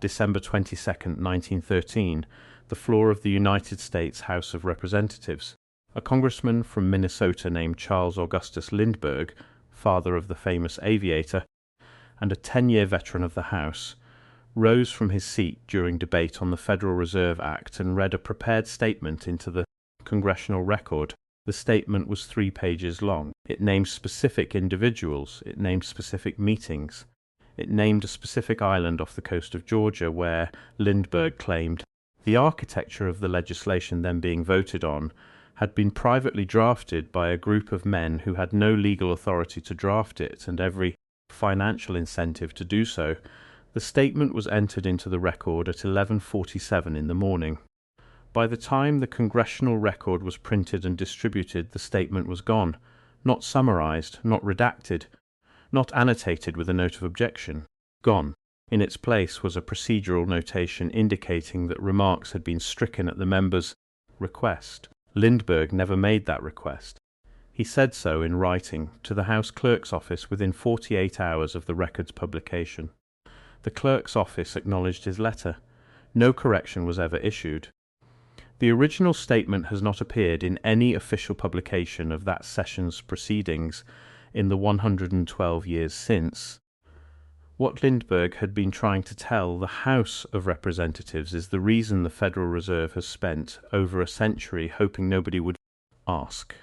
December 22nd, 1913, the floor of the United States House of Representatives. A congressman from Minnesota named Charles Augustus Lindbergh, father of the famous aviator, and a 10-year veteran of the House, rose from his seat during debate on the Federal Reserve Act and read a prepared statement into the Congressional Record. The statement was 3 pages long. It named specific individuals. It named specific meetings. It named a specific island off the coast of Georgia where, Lindbergh claimed, the architecture of the legislation then being voted on had been privately drafted by a group of men who had no legal authority to draft it and every financial incentive to do so. The statement was entered into the record at 11:47 in the morning. By the time the Congressional Record was printed and distributed, the statement was gone, not summarized, not redacted, not annotated with a note of objection. Gone. In its place was a procedural notation indicating that remarks had been stricken at the member's request. Lindbergh never made that request. He said so in writing to the House Clerk's office within 48 hours of the record's publication. The clerk's office acknowledged his letter. No correction was ever issued. The original statement has not appeared in any official publication of that session's proceedings in the 112 years since. What Lindbergh had been trying to tell the House of Representatives is the reason the Federal Reserve has spent over a century hoping nobody would ask.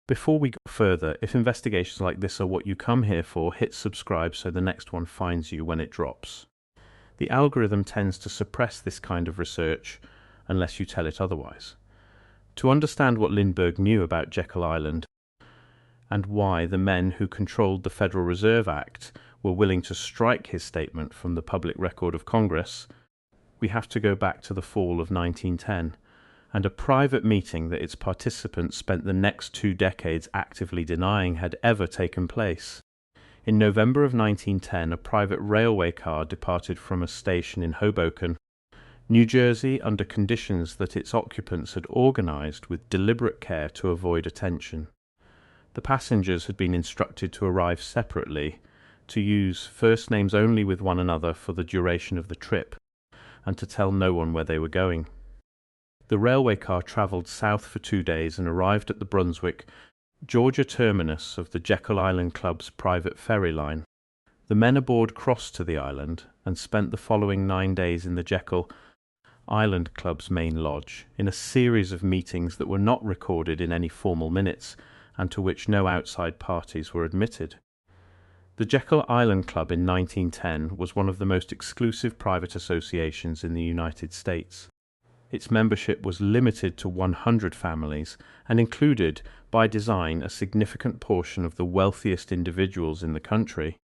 Before we go further, if investigations like this are what you come here for, hit subscribe so the next one finds you when it drops. The algorithm tends to suppress this kind of research unless you tell it otherwise. To understand what Lindbergh knew about Jekyll Island and why the men who controlled the Federal Reserve Act were willing to strike his statement from the public record of Congress, we have to go back to the fall of 1910. And a private meeting that its participants spent the next 2 decades actively denying had ever taken place. In November of 1910, a private railway car departed from a station in Hoboken, New Jersey, under conditions that its occupants had organized with deliberate care to avoid attention. The passengers had been instructed to arrive separately, to use first names only with one another for the duration of the trip, and to tell no one where they were going. The railway car travelled south for 2 days and arrived at the Brunswick, Georgia terminus of the Jekyll Island Club's private ferry line. The men aboard crossed to the island and spent the following 9 days in the Jekyll Island Club's main lodge, in a series of meetings that were not recorded in any formal minutes and to which no outside parties were admitted. The Jekyll Island Club in 1910 was one of the most exclusive private associations in the United States. Its membership was limited to 100 families and included, by design, a significant portion of the wealthiest individuals in the country.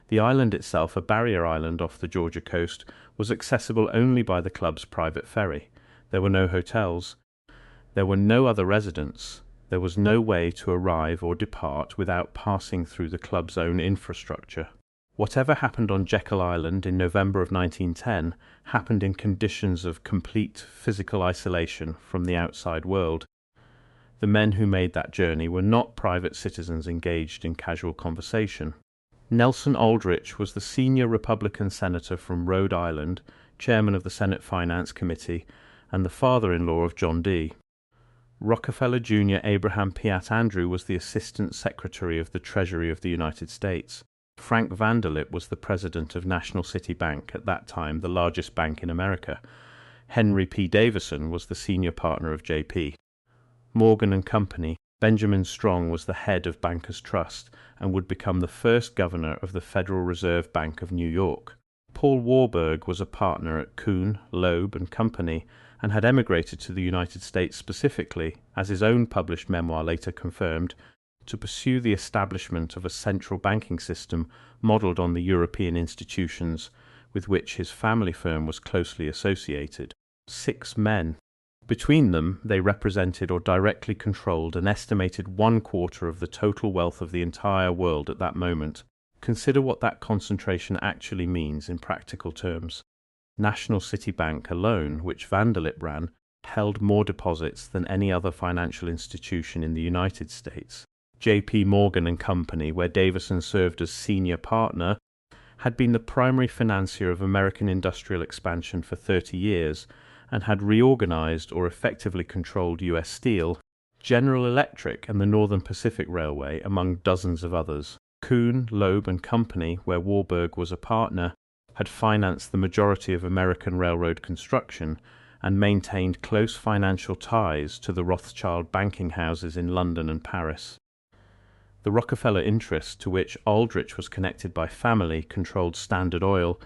The island itself, a barrier island off the Georgia coast, was accessible only by the club's private ferry. There were no hotels. There were no other residents. There was no way to arrive or depart without passing through the club's own infrastructure. Whatever happened on Jekyll Island in November of 1910 happened in conditions of complete physical isolation from the outside world. The men who made that journey were not private citizens engaged in casual conversation. Nelson Aldrich was the senior Republican senator from Rhode Island, chairman of the Senate Finance Committee, and the father-in-law of John D. Rockefeller Jr. Abraham Piatt Andrew was the assistant secretary of the Treasury of the United States. Frank Vanderlip was the president of National City Bank, at that time the largest bank in America. Henry P. Davison was the senior partner of J.P. Morgan and Company. Benjamin Strong was the head of Bankers Trust and would become the first governor of the Federal Reserve Bank of New York. Paul Warburg was a partner at Kuhn, Loeb and Company and had emigrated to the United States specifically, as his own published memoir later confirmed, to pursue the establishment of a central banking system modelled on the European institutions with which his family firm was closely associated. 6 men. Between them, they represented or directly controlled an estimated 1/4 of the total wealth of the entire world at that moment. Consider what that concentration actually means in practical terms. National City Bank alone, which Vanderlip ran, held more deposits than any other financial institution in the United States. J.P. Morgan and Company, where Davison served as senior partner, had been the primary financier of American industrial expansion for 30 years and had reorganized or effectively controlled U.S. Steel, General Electric, and the Northern Pacific Railway, among dozens of others. Kuhn, Loeb and Company, where Warburg was a partner, had financed the majority of American railroad construction and maintained close financial ties to the Rothschild banking houses in London and Paris. The Rockefeller interest, to which Aldrich was connected by family, controlled Standard Oil,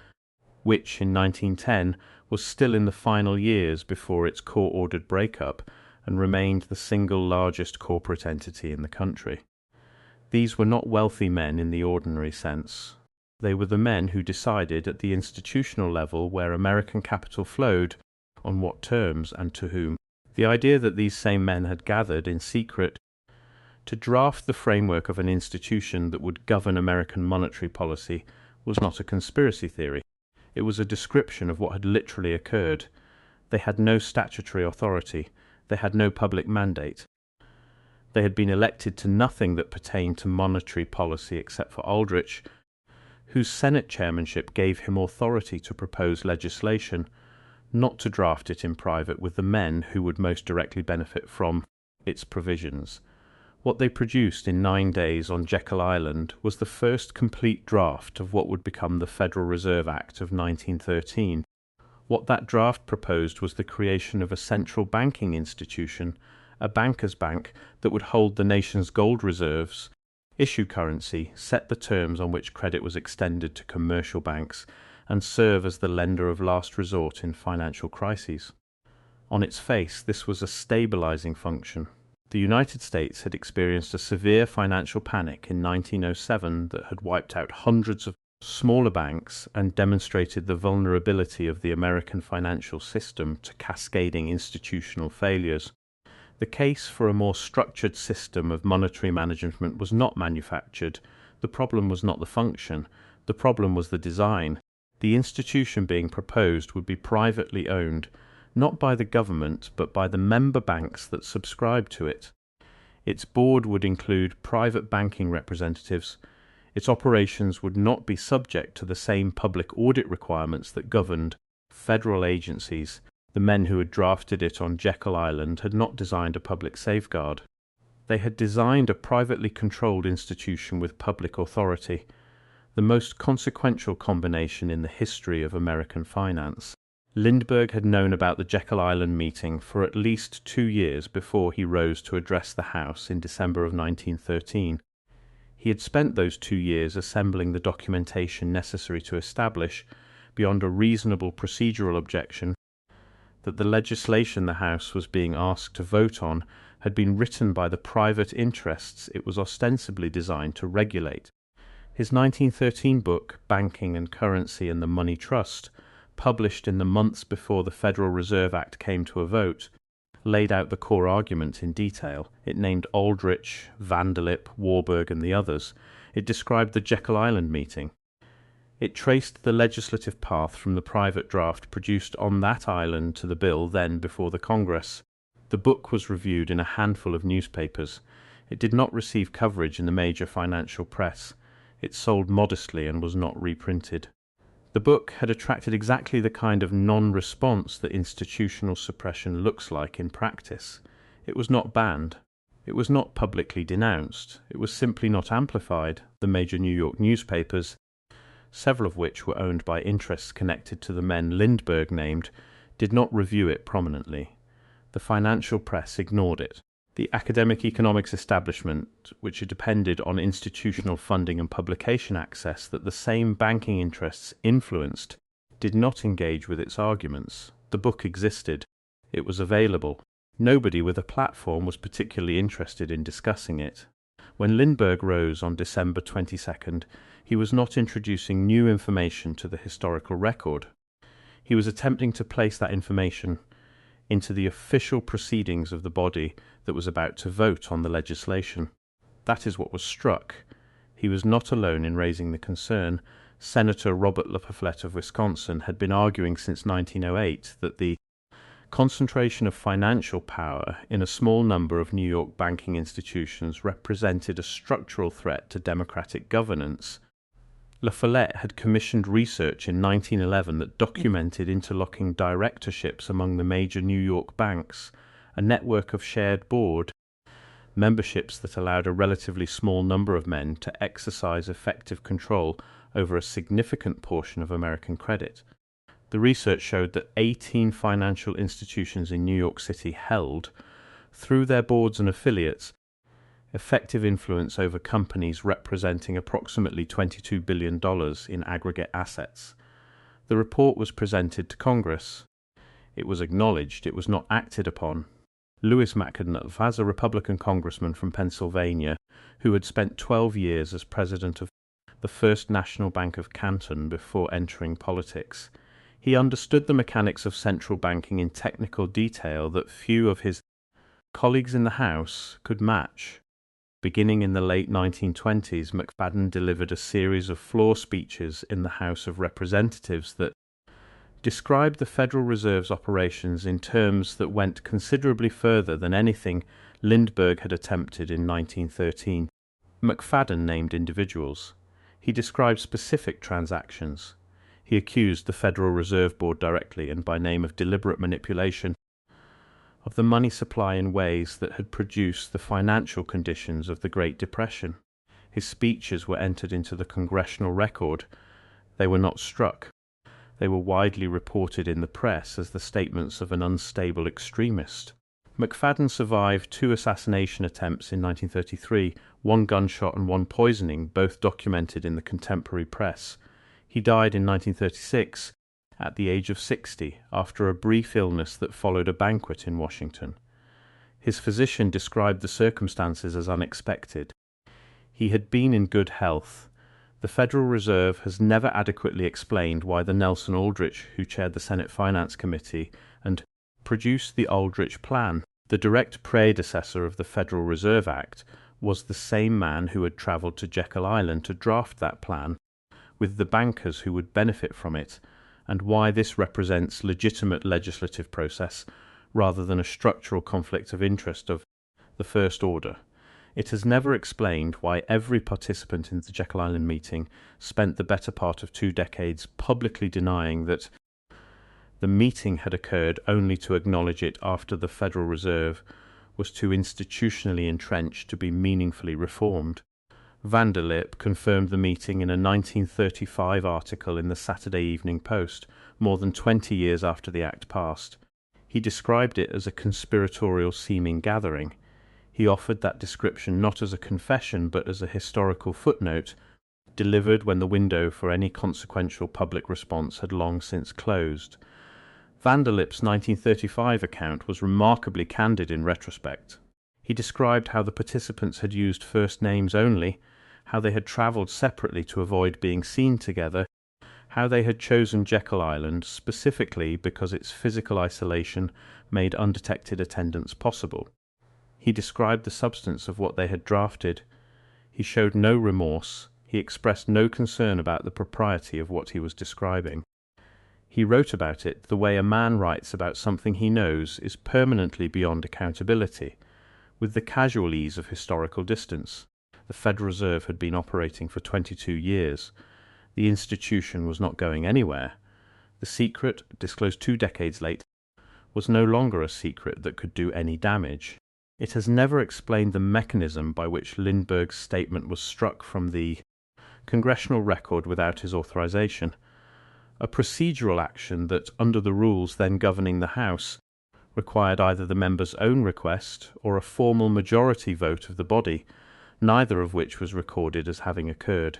which in 1910 was still in the final years before its court-ordered breakup and remained the single largest corporate entity in the country. These were not wealthy men in the ordinary sense. They were the men who decided at the institutional level where American capital flowed, on what terms, and to whom. The idea that these same men had gathered in secret to draft the framework of an institution that would govern American monetary policy was not a conspiracy theory. It was a description of what had literally occurred. They had no statutory authority. They had no public mandate. They had been elected to nothing that pertained to monetary policy except for Aldrich, whose Senate chairmanship gave him authority to propose legislation, not to draft it in private with the men who would most directly benefit from its provisions. What they produced in 9 days on Jekyll Island was the first complete draft of what would become the Federal Reserve Act of 1913. What that draft proposed was the creation of a central banking institution, a banker's bank that would hold the nation's gold reserves, issue currency, set the terms on which credit was extended to commercial banks, and serve as the lender of last resort in financial crises. On its face, this was a stabilizing function. The United States had experienced a severe financial panic in 1907 that had wiped out hundreds of smaller banks and demonstrated the vulnerability of the American financial system to cascading institutional failures. The case for a more structured system of monetary management was not manufactured. The problem was not the function. The problem was the design. The institution being proposed would be privately owned, not by the government, but by the member banks that subscribed to it. Its board would include private banking representatives. Its operations would not be subject to the same public audit requirements that governed federal agencies. The men who had drafted it on Jekyll Island had not designed a public safeguard. They had designed a privately controlled institution with public authority, the most consequential combination in the history of American finance. Lindbergh had known about the Jekyll Island meeting for at least 2 years before he rose to address the House in December of 1913. He had spent those 2 years assembling the documentation necessary to establish, beyond a reasonable procedural objection, that the legislation the House was being asked to vote on had been written by the private interests it was ostensibly designed to regulate. His 1913 book, Banking and Currency and the Money Trust, published in the months before the Federal Reserve Act came to a vote, laid out the core argument in detail. It named Aldrich, Vanderlip, Warburg and the others. It described the Jekyll Island meeting. It traced the legislative path from the private draft produced on that island to the bill then before the Congress. The book was reviewed in a handful of newspapers. It did not receive coverage in the major financial press. It sold modestly and was not reprinted. The book had attracted exactly the kind of non-response that institutional suppression looks like in practice. It was not banned. It was not publicly denounced. It was simply not amplified. The major New York newspapers, several of which were owned by interests connected to the men Lindbergh named, did not review it prominently. The financial press ignored it. The academic economics establishment, which had depended on institutional funding and publication access that the same banking interests influenced, did not engage with its arguments. The book existed. It was available. Nobody with a platform was particularly interested in discussing it. When Lindbergh rose on December 22nd, he was not introducing new information to the historical record. He was attempting to place that information into the official proceedings of the body that was about to vote on the legislation. That is what was struck. He was not alone in raising the concern. Senator Robert LaPafflet of Wisconsin had been arguing since 1908 that the concentration of financial power in a small number of New York banking institutions represented a structural threat to democratic governance. La Follette had commissioned research in 1911 that documented interlocking directorships among the major New York banks, a network of shared board memberships that allowed a relatively small number of men to exercise effective control over a significant portion of American credit. The research showed that 18 financial institutions in New York City held, through their boards and affiliates, effective influence over companies representing approximately $22 billion in aggregate assets. The report was presented to Congress. It was acknowledged, it was not acted upon. Lewis McAnuff, as a Republican congressman from Pennsylvania, who had spent 12 years as president of the First National Bank of Canton before entering politics, he understood the mechanics of central banking in technical detail that few of his colleagues in the House could match. Beginning in the late 1920s, McFadden delivered a series of floor speeches in the House of Representatives that described the Federal Reserve's operations in terms that went considerably further than anything Lindbergh had attempted in 1913. McFadden named individuals. He described specific transactions. He accused the Federal Reserve Board directly and by name of deliberate manipulation of the money supply in ways that had produced the financial conditions of the Great Depression. His speeches were entered into the congressional record. They were not struck. They were widely reported in the press as the statements of an unstable extremist. McFadden survived 2 assassination attempts in 1933, 1 gunshot and 1 poisoning, both documented in the contemporary press. He died in 1936 at the age of 60 after a brief illness that followed a banquet in Washington. His physician described the circumstances as unexpected. He had been in good health. The Federal Reserve has never adequately explained why the Nelson Aldrich, who chaired the Senate Finance Committee and produced the Aldrich Plan, the direct predecessor of the Federal Reserve Act, was the same man who had traveled to Jekyll Island to draft that plan with the bankers who would benefit from it, and why this represents legitimate legislative process rather than a structural conflict of interest of the first order. It has never explained why every participant in the Jekyll Island meeting spent the better part of 2 decades publicly denying that the meeting had occurred only to acknowledge it after the Federal Reserve was too institutionally entrenched to be meaningfully reformed. Vanderlip confirmed the meeting in a 1935 article in the Saturday Evening Post, more than 20 years after the act passed. He described it as a conspiratorial-seeming gathering. He offered that description not as a confession but as a historical footnote, delivered when the window for any consequential public response had long since closed. Vanderlip's 1935 account was remarkably candid in retrospect. He described how the participants had used first names only, how they had travelled separately to avoid being seen together, how they had chosen Jekyll Island specifically because its physical isolation made undetected attendance possible. He described the substance of what they had drafted. He showed no remorse. He expressed no concern about the propriety of what he was describing. He wrote about it the way a man writes about something he knows is permanently beyond accountability, with the casual ease of historical distance. The Federal Reserve had been operating for 22 years. The institution was not going anywhere. The secret, disclosed 2 decades later, was no longer a secret that could do any damage. It has never explained the mechanism by which Lindbergh's statement was struck from the congressional record without his authorization, a procedural action that, under the rules then governing the House, required either the member's own request or a formal majority vote of the body, neither of which was recorded as having occurred.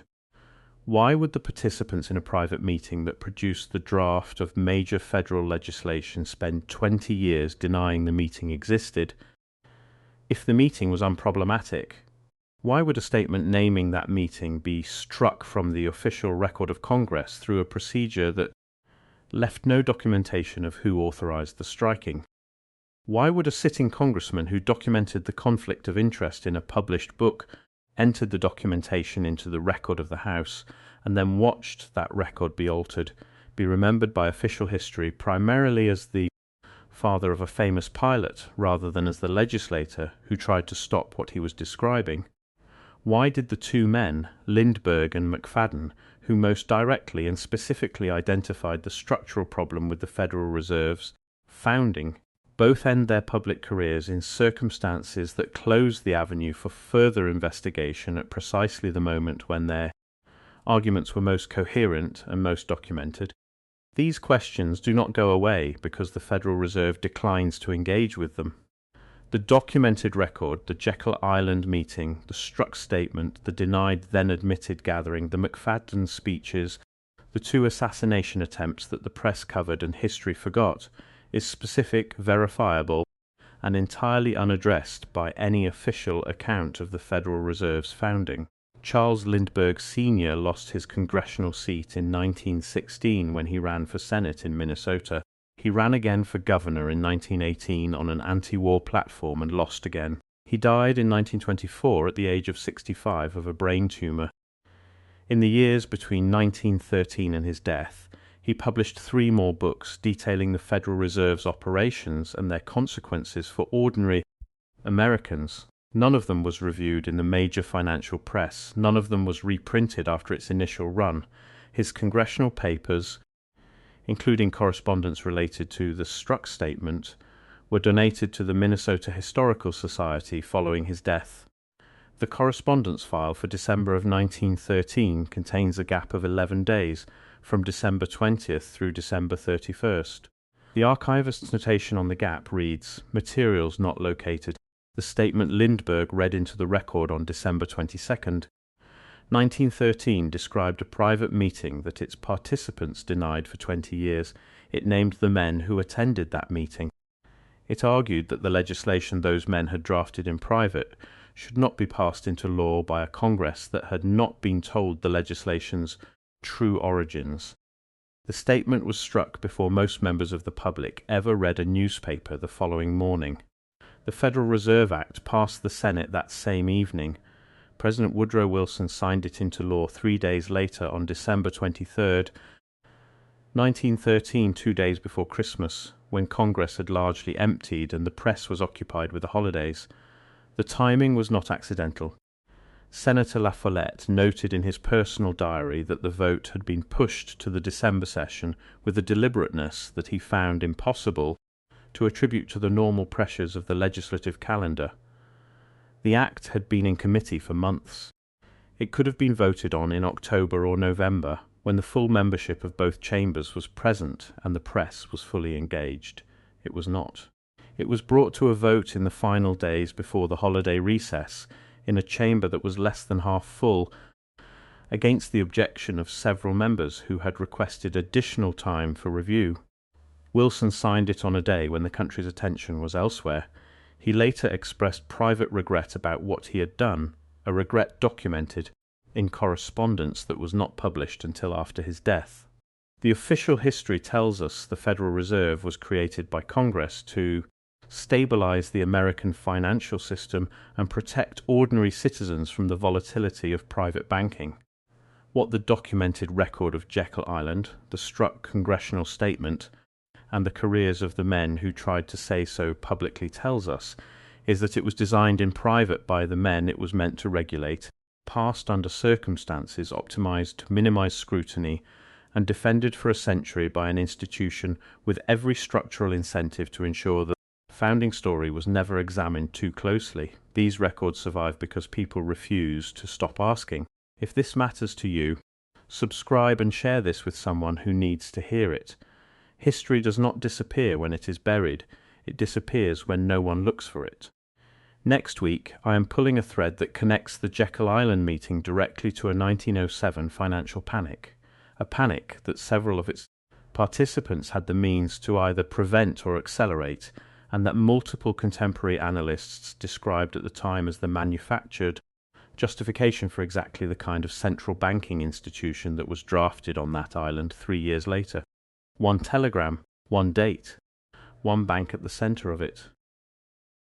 Why would the participants in a private meeting that produced the draft of major federal legislation spend 20 years denying the meeting existed? If the meeting was unproblematic, why would a statement naming that meeting be struck from the official record of Congress through a procedure that left no documentation of who authorized the striking? Why would a sitting congressman who documented the conflict of interest in a published book, entered the documentation into the record of the House, and then watched that record be altered, be remembered by official history primarily as the father of a famous pilot rather than as the legislator who tried to stop what he was describing? Why did the 2 men, Lindbergh and McFadden, who most directly and specifically identified the structural problem with the Federal Reserve's founding. Both end their public careers in circumstances that close the avenue for further investigation at precisely the moment when their arguments were most coherent and most documented. These questions do not go away because the Federal Reserve declines to engage with them. The documented record, the Jekyll Island meeting, the struck statement, the denied then admitted gathering, the McFadden speeches, the 2 assassination attempts that the press covered and history forgot, is specific, verifiable, and entirely unaddressed by any official account of the Federal Reserve's founding. Charles Lindbergh Sr. lost his congressional seat in 1916 when he ran for Senate in Minnesota. He ran again for governor in 1918 on an anti-war platform and lost again. He died in 1924 at the age of 65 of a brain tumor. In the years between 1913 and his death, he published 3 more books detailing the Federal Reserve's operations and their consequences for ordinary Americans. None of them was reviewed in the major financial press. None of them was reprinted after its initial run. His congressional papers, including correspondence related to the struck statement, were donated to the Minnesota Historical Society following his death. The correspondence file for December of 1913 contains a gap of 11 days, from December 20th through December 31st. The archivist's notation on the gap reads, "Materials not located." The statement Lindbergh read into the record on December 22nd. 1913 described a private meeting that its participants denied for 20 years. It named the men who attended that meeting. It argued that the legislation those men had drafted in private should not be passed into law by a Congress that had not been told the legislation's true origins. The statement was struck before most members of the public ever read a newspaper the following morning. The Federal Reserve Act passed the Senate that same evening. President Woodrow Wilson signed it into law 3 days later on December 23rd, 1913, 2 days before Christmas, when Congress had largely emptied and the press was occupied with the holidays. The timing was not accidental. Senator La Follette noted in his personal diary that the vote had been pushed to the December session with a deliberateness that he found impossible to attribute to the normal pressures of the legislative calendar. The act had been in committee for months. It could have been voted on in October or November, when the full membership of both chambers was present and the press was fully engaged. It was not. It was brought to a vote in the final days before the holiday recess, in a chamber that was less than half full, against the objection of several members who had requested additional time for review. Wilson signed it on a day when the country's attention was elsewhere. He later expressed private regret about what he had done, a regret documented in correspondence that was not published until after his death. The official history tells us the Federal Reserve was created by Congress to stabilize the American financial system and protect ordinary citizens from the volatility of private banking. What the documented record of Jekyll Island, the struck congressional statement, and the careers of the men who tried to say so publicly tells us is that it was designed in private by the men it was meant to regulate, passed under circumstances optimized to minimize scrutiny, and defended for a century by an institution with every structural incentive to ensure that the founding story was never examined too closely. These records survive because people refuse to stop asking. If this matters to you, subscribe and share this with someone who needs to hear it. History does not disappear when it is buried. It disappears when no one looks for it. Next week, I am pulling a thread that connects the Jekyll Island meeting directly to a 1907 financial panic, a panic that several of its participants had the means to either prevent or accelerate, and that multiple contemporary analysts described at the time as the manufactured justification for exactly the kind of central banking institution that was drafted on that island 3 years later. One telegram, one date, one bank at the center of it.